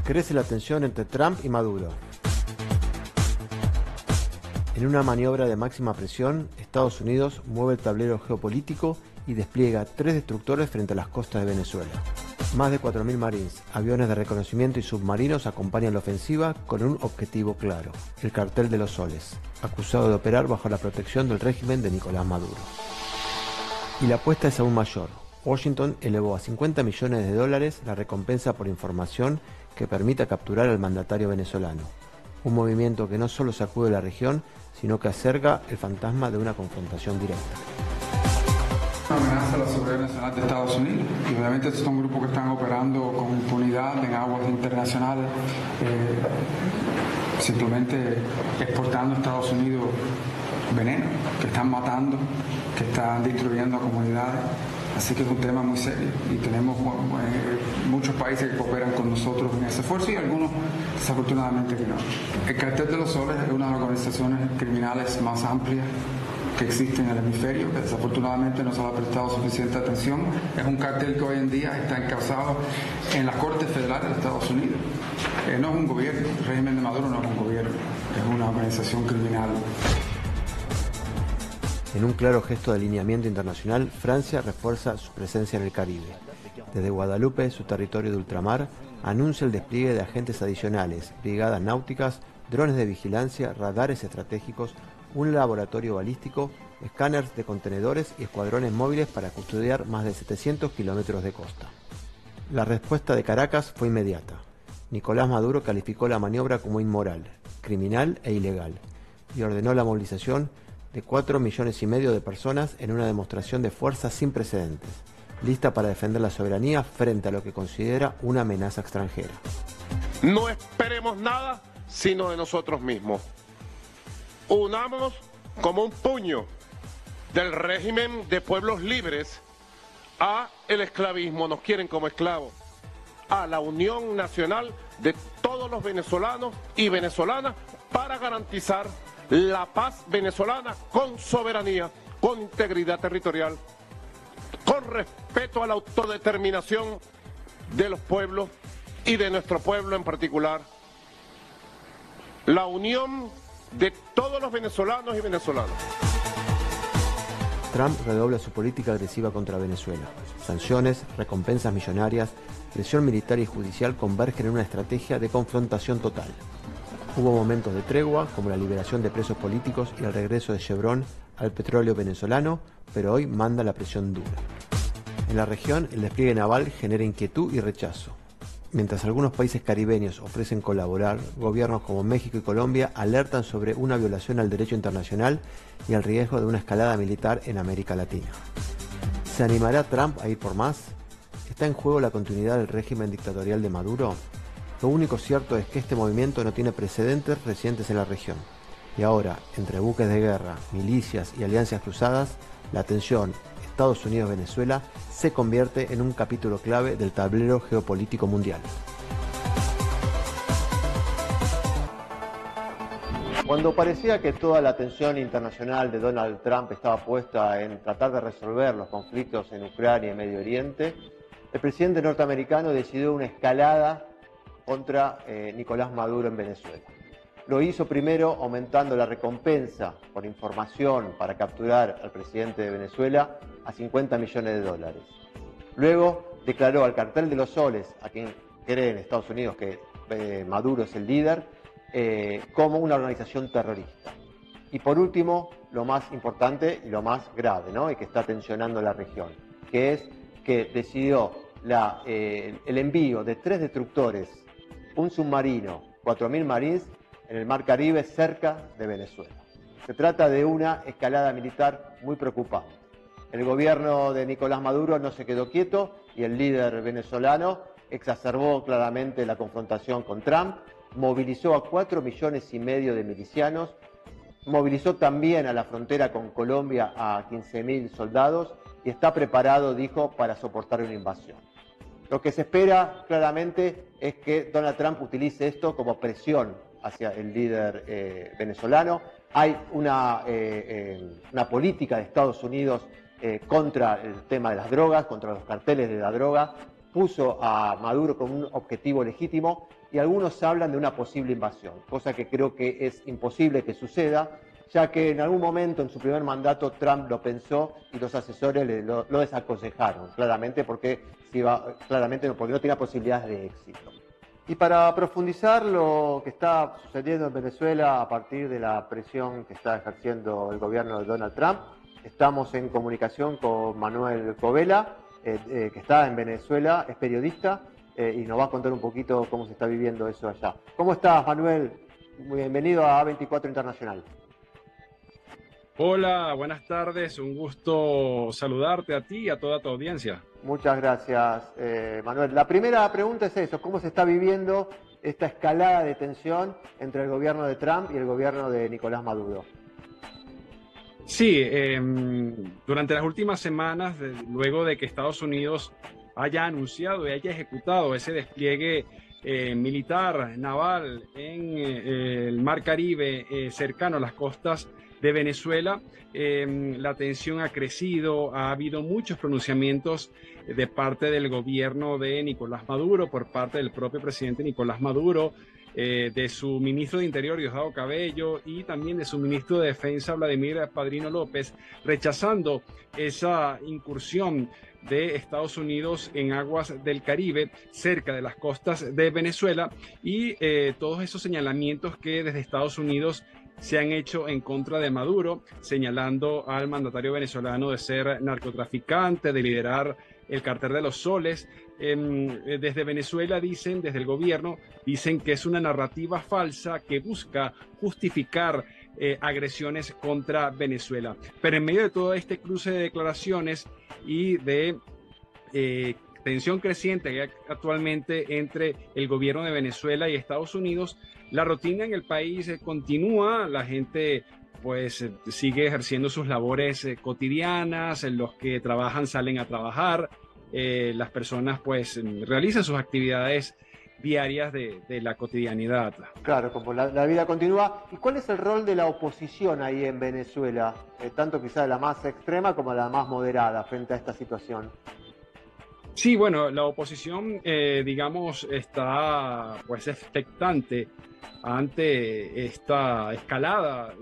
Crece la tensión entre Trump y Maduro. En una maniobra de máxima presión, Estados Unidos mueve el tablero geopolítico y despliega 3 destructores frente a las costas de Venezuela. Más de 4.000 Marines, aviones de reconocimiento y submarinos acompañan la ofensiva con un objetivo claro: el Cartel de los Soles, acusado de operar bajo la protección del régimen de Nicolás Maduro. Y la apuesta es aún mayor. Washington elevó a $50 millones la recompensa por información que permita capturar al mandatario venezolano. Un movimiento que no solo sacude la región, sino que acerca el fantasma de una confrontación directa. Una amenaza a la seguridad nacional de Estados Unidos, y obviamente estos son grupos que están operando con impunidad en aguas internacionales, simplemente exportando a Estados Unidos veneno, que están matando, que están destruyendo a comunidades. Así que es un tema muy serio y tenemos muchos países que cooperan con nosotros en ese esfuerzo y algunos desafortunadamente que no. El Cartel de los Soles es una de las organizaciones criminales más amplias que existe en el hemisferio, que desafortunadamente no se le ha prestado suficiente atención. Es un cartel que hoy en día está encauzado en las Cortes Federales de Estados Unidos. No es un gobierno, el régimen de Maduro no es un gobierno, es una organización criminal. En un claro gesto de alineamiento internacional, Francia refuerza su presencia en el Caribe. Desde Guadalupe, su territorio de ultramar, anuncia el despliegue de agentes adicionales, brigadas náuticas, drones de vigilancia, radares estratégicos, un laboratorio balístico, escáneres de contenedores y escuadrones móviles para custodiar más de 700 kilómetros de costa. La respuesta de Caracas fue inmediata. Nicolás Maduro calificó la maniobra como inmoral, criminal e ilegal y ordenó la movilización de 4,5 millones de personas en una demostración de fuerza sin precedentes, lista para defender la soberanía frente a lo que considera una amenaza extranjera. No esperemos nada sino de nosotros mismos. Unamos como un puño del régimen de pueblos libres a el esclavismo. Nos quieren como esclavos. A la unión nacional de todos los venezolanos y venezolanas para garantizar la paz venezolana con soberanía, con integridad territorial, con respeto a la autodeterminación de los pueblos y de nuestro pueblo en particular. La unión de todos los venezolanos y venezolanas. Trump redobla su política agresiva contra Venezuela. Sanciones, recompensas millonarias, presión militar y judicial convergen en una estrategia de confrontación total. Hubo momentos de tregua, como la liberación de presos políticos y el regreso de Chevron al petróleo venezolano, pero hoy manda la presión dura. En la región, el despliegue naval genera inquietud y rechazo. Mientras algunos países caribeños ofrecen colaborar, gobiernos como México y Colombia alertan sobre una violación al derecho internacional y el riesgo de una escalada militar en América Latina. ¿Se animará Trump a ir por más? ¿Está en juego la continuidad del régimen dictatorial de Maduro? Lo único cierto es que este movimiento no tiene precedentes recientes en la región. Y ahora, entre buques de guerra, milicias y alianzas cruzadas, la tensión Estados Unidos-Venezuela se convierte en un capítulo clave del tablero geopolítico mundial. Cuando parecía que toda la atención internacional de Donald Trump estaba puesta en tratar de resolver los conflictos en Ucrania y Medio Oriente, el presidente norteamericano decidió una escalada contra Nicolás Maduro en Venezuela. Lo hizo primero aumentando la recompensa por información para capturar al presidente de Venezuela a $50 millones. Luego declaró al Cartel de los Soles, a quien cree en Estados Unidos que Maduro es el líder, como una organización terrorista. Y por último, lo más importante y lo más grave, ¿no?, y que está tensionando la región, que es que decidió el envío de 3 destructores, un submarino, 4.000 marines en el Mar Caribe cerca de Venezuela. Se trata de una escalada militar muy preocupante. El gobierno de Nicolás Maduro no se quedó quieto y el líder venezolano exacerbó claramente la confrontación con Trump, movilizó a 4,5 millones de milicianos, movilizó también a la frontera con Colombia a 15.000 soldados y está preparado, dijo, para soportar una invasión. Lo que se espera claramente es que Donald Trump utilice esto como presión hacia el líder venezolano. Hay una política de Estados Unidos contra el tema de las drogas, contra los carteles de la droga. Puso a Maduro como un objetivo legítimo y algunos hablan de una posible invasión, cosa que creo que es imposible que suceda, ya que en algún momento en su primer mandato Trump lo pensó y los asesores lo desaconsejaron, claramente porque no tenía posibilidades de éxito. Y para profundizar lo que está sucediendo en Venezuela a partir de la presión que está ejerciendo el gobierno de Donald Trump, estamos en comunicación con Manuel Covela, que está en Venezuela, es periodista y nos va a contar un poquito cómo se está viviendo eso allá. ¿Cómo estás, Manuel? Muy bienvenido a A24 Internacional. Hola, buenas tardes, un gusto saludarte a ti y a toda tu audiencia. Muchas gracias, Manuel. La primera pregunta es eso, ¿cómo se está viviendo esta escalada de tensión entre el gobierno de Trump y el gobierno de Nicolás Maduro? Sí, durante las últimas semanas, luego de que Estados Unidos haya anunciado y haya ejecutado ese despliegue militar, naval en el Mar Caribe, cercano a las costas de Venezuela, la tensión ha crecido, ha habido muchos pronunciamientos de parte del gobierno de Nicolás Maduro, por parte del propio presidente Nicolás Maduro, de su ministro de Interior, Diosdado Cabello, y también de su ministro de Defensa, Vladimir Padrino López, rechazando esa incursión de Estados Unidos en aguas del Caribe, cerca de las costas de Venezuela, y todos esos señalamientos que desde Estados Unidos se han hecho en contra de Maduro, señalando al mandatario venezolano de ser narcotraficante, de liderar el Cartel de los Soles. Desde Venezuela dicen, desde el gobierno, dicen que es una narrativa falsa que busca justificar agresiones contra Venezuela. Pero en medio de todo este cruce de declaraciones y de tensión creciente que hay actualmente entre el gobierno de Venezuela y Estados Unidos, la rutina en el país continúa, la gente pues sigue ejerciendo sus labores cotidianas, los que trabajan salen a trabajar, las personas pues realizan sus actividades diarias de la cotidianidad. Claro, como la vida continúa. ¿Y cuál es el rol de la oposición ahí en Venezuela, tanto quizá de la más extrema como la más moderada frente a esta situación? Sí, bueno, la oposición, digamos, está pues expectante ante esta escalada.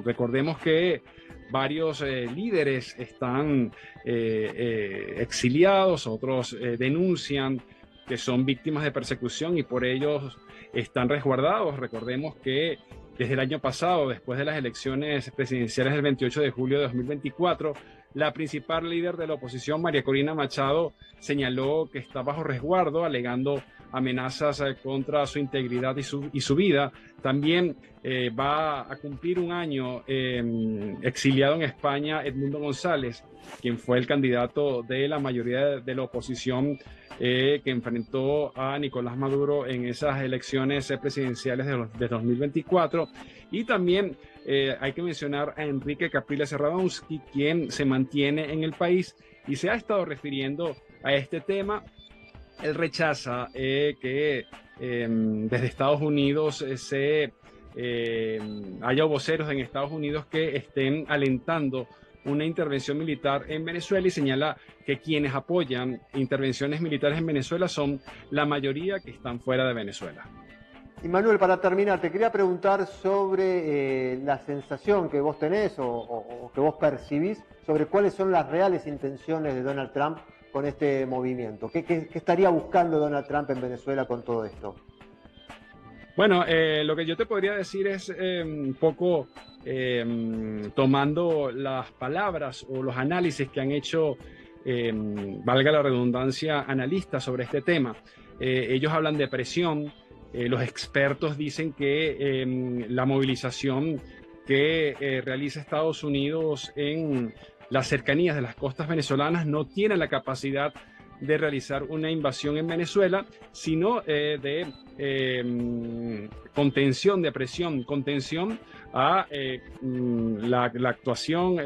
Recordemos que varios líderes están exiliados, otros denuncian que son víctimas de persecución y por ello están resguardados. Recordemos que desde el año pasado, después de las elecciones presidenciales del 28 de julio de 2024, la principal líder de la oposición, María Corina Machado, señaló que está bajo resguardo, alegando amenazas contra su integridad y su vida. También va a cumplir un año exiliado en España Edmundo González, quien fue el candidato de la mayoría de la oposición que enfrentó a Nicolás Maduro en esas elecciones presidenciales de 2024. Y también hay que mencionar a Enrique Capriles Radonsky, quien se mantiene en el país y se ha estado refiriendo a este tema. Él rechaza que desde Estados Unidos haya voceros en Estados Unidos que estén alentando una intervención militar en Venezuela y señala que quienes apoyan intervenciones militares en Venezuela son la mayoría que están fuera de Venezuela. Y Manuel, para terminar, te quería preguntar sobre la sensación que vos tenés o que vos percibís sobre cuáles son las reales intenciones de Donald Trump con este movimiento. ¿Qué estaría buscando Donald Trump en Venezuela con todo esto? Bueno, lo que yo te podría decir es un poco tomando las palabras o los análisis que han hecho, valga la redundancia, analistas sobre este tema. Ellos hablan de presión. Los expertos dicen que la movilización que realiza Estados Unidos en las cercanías de las costas venezolanas no tiene la capacidad de realizar una invasión en Venezuela, sino de contención, de presión, contención a la actuación,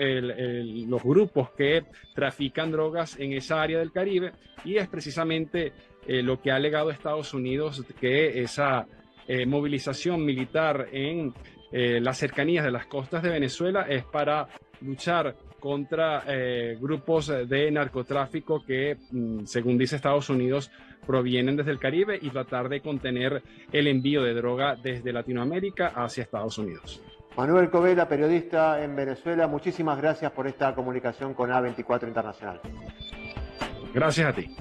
los grupos que trafican drogas en esa área del Caribe, y es precisamente lo que ha alegado Estados Unidos, que esa movilización militar en las cercanías de las costas de Venezuela es para luchar contra grupos de narcotráfico que, según dice Estados Unidos, provienen desde el Caribe y tratar de contener el envío de droga desde Latinoamérica hacia Estados Unidos. Manuel Covela, periodista en Venezuela, muchísimas gracias por esta comunicación con A24 Internacional. Gracias a ti.